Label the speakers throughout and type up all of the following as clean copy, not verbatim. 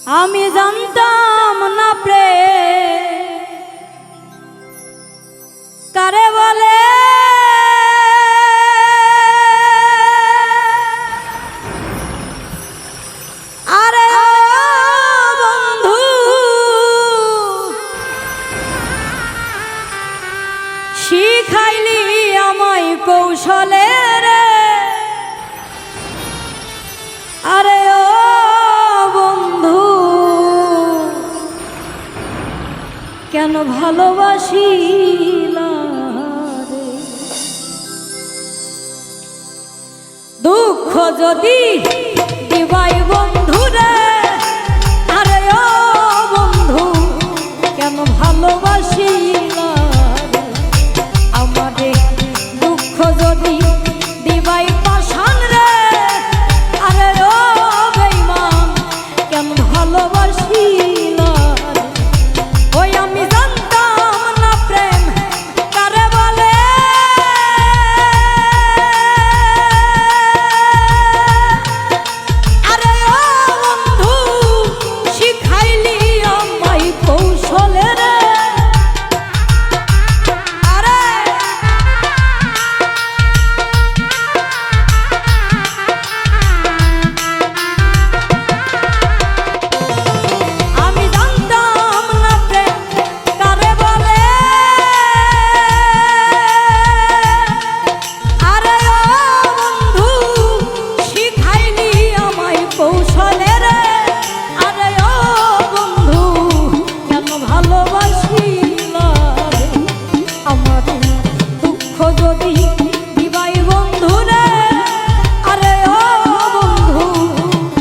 Speaker 1: আমি জানতাম না প্রেম কারে বলে, আরে বন্ধু শিখাইলি আমায় কৌশলে রে, আরে ও বন্ধু কেন ভালোবাসিলা রে, দুঃখ যদি দিবাই বন্ধু রে, আরে ও বন্ধু কেন ভালোবাসিলা রে, আমারে দুঃখ যদি দিবাই পাশান রে, আরে ও বেঈমান কেন ভালোবাসিলা রে, ওই আমি জানতাম না প্রেম কারে বলে, আরে ও বন্ধু শিখাইলি আমায় কৌশলে রে, আরে আমি জানতাম না প্রেম কারে বলে, আরে ও বন্ধু শিখাইলি আমায় কৌশলে রে, আরে ও বন্ধু কেন ভালোবাসিলা রে, আমার দুঃখ যদি দিবাই বন্ধু রে, আরে ও বন্ধু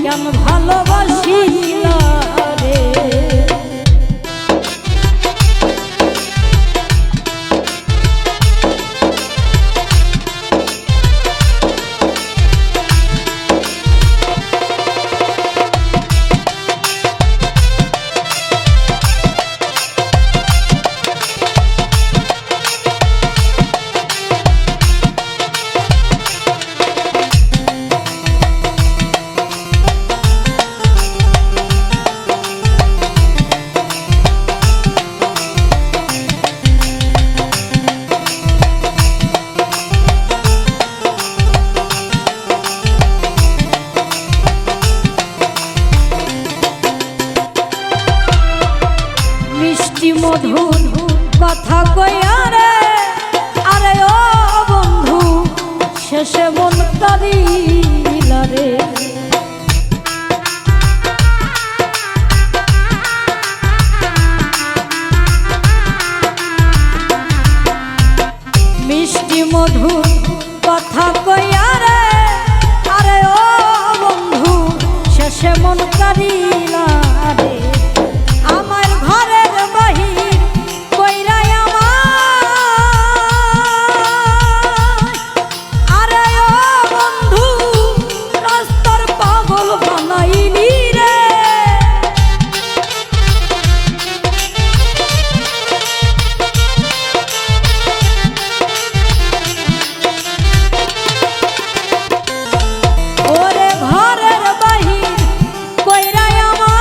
Speaker 1: কেন ভালোবাসিলা রে। মিষ্টি মধুর কথা কইয়া রে, আরে ও বন্ধু শেষে মন কাঁদিলা রে, মিষ্টি মধুর কথা কইয়া রে, আরে ও বন্ধু শেষে মন কাঁদিলা রে, আমার ঘরের বাহির কইরাই আমায়, আরে ও বন্ধু রাস্তার পাগল বানাইলি রে, ওরে ঘরের বাহির কইরাই আমায়,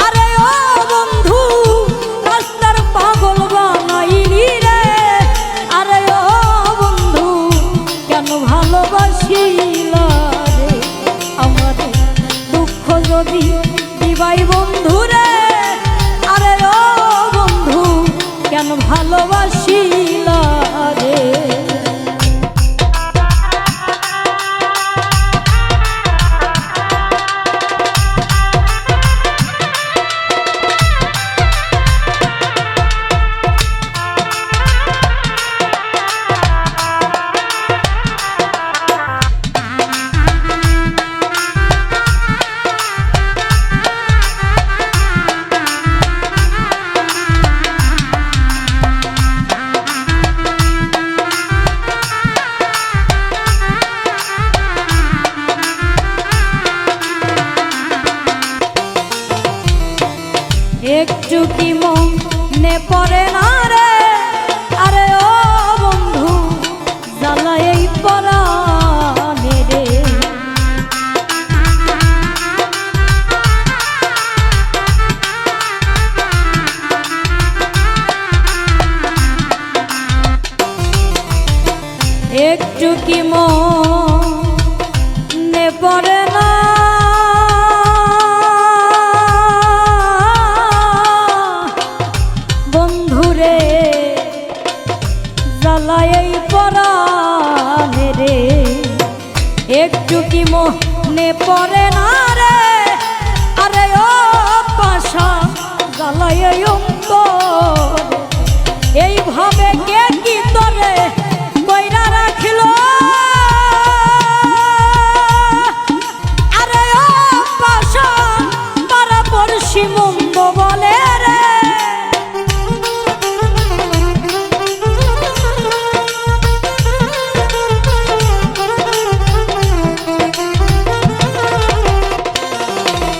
Speaker 1: আরে ও বন্ধু রাস্তার পাগল বানাইলি রে, আরে ও বন্ধু কেন ভালোবাসিলা রে, আমারে দুঃখ যদি দিবাই বন্ধু রে, আরে ও বন্ধু কেন ভালোবাসিলা রে। একটু কি মনে পড়ে না রে, আরে ও বন্ধু জ্বালায় পরাণে রে, একটু কি মনে পড়ে না রে আরে ও পাশা জ্বালায় অন্তর এইভাবে কে কি তোরে কইরা রাখিল আরে ও পাশা পাড়া পড়শি মন্দ বলে রে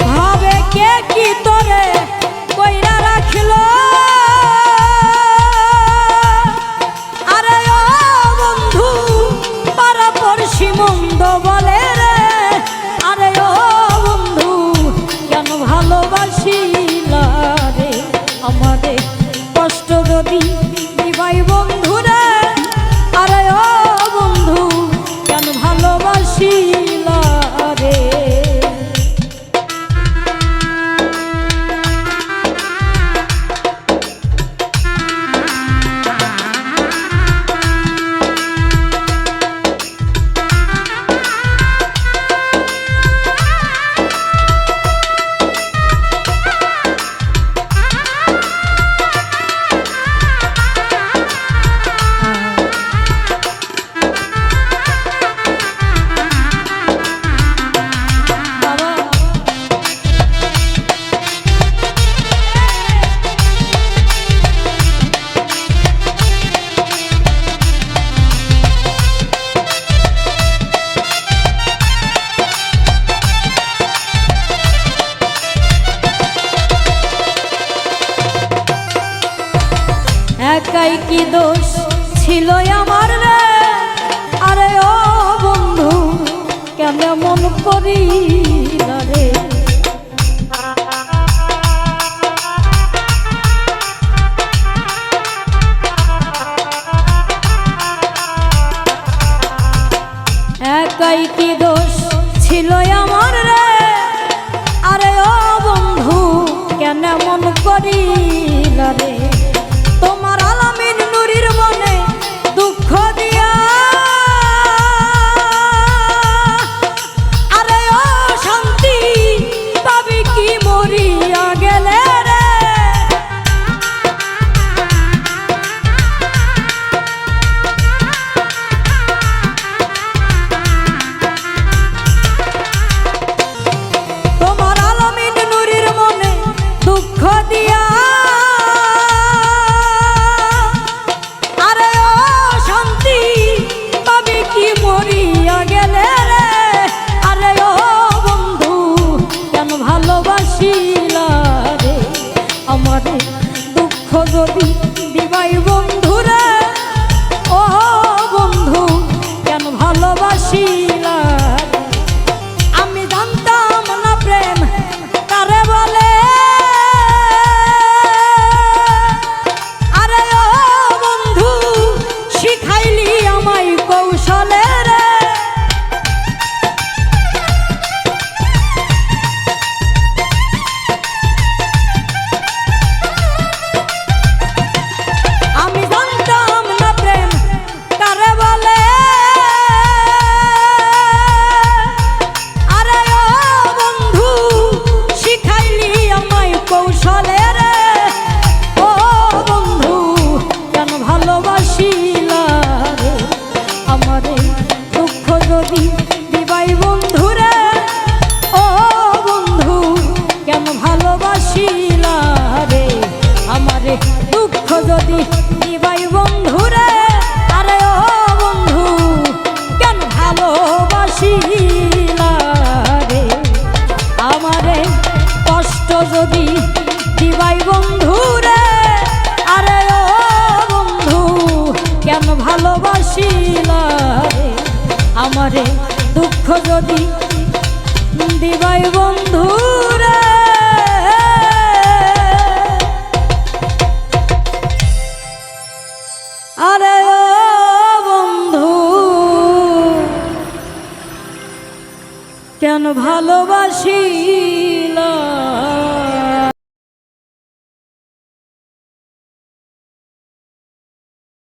Speaker 1: ভাবে কে কি তোরে কইরা রাখিল আরে ও বন্ধু পাড়া পড়শি মন্দ বলে রে আরে ও বন্ধু কেন ভালোবাসিলা রে আমারে কষ্ট যদি দিবাই বন্ধু রে আরে ও বন্ধু কেন ভালোবাসিলা রে একাই কি দোষ ছিল আমার রে আরে ও বন্ধু কেন মন করি না রে একাই কি দোষ ছিল আমার রে আরে ও বন্ধু কেন মন করি না রে তোমার আলামিন নুরির মনে দুঃখ দিয়া আরে ও শান্তি পাবি কি মরিয়া গেলে রে তোমার আলামিন নুরির মনে দুঃখ দিয়া মরিয়া গেলে রে আরে ও বন্ধু কেন ভালোবাসিলা রে আমারে দুঃখ যদি দিবাই বন্ধু রে ও বন্ধু কেন ভালোবাসিলা আমি জানতাম না প্রেম কারে বলে আরে ও বন্ধু শিখাইলি আমায় কৌশলে দিবাই বন্ধু রে ও বন্ধু কেন ভালোবাসিলা রে আমারে দুঃখ যদি দিবাই বন্ধু রে আরে ও বন্ধু কেন ভালোবাসিলা রে আমারে কষ্ট যদি দিবাই বন্ধু রে আরে ও বন্ধু কেন ভালোবাসিলা রে আমারে দুঃখ যদি দিবাই বন্ধু রে আরে ও বন্ধু কেন ভালোবাসি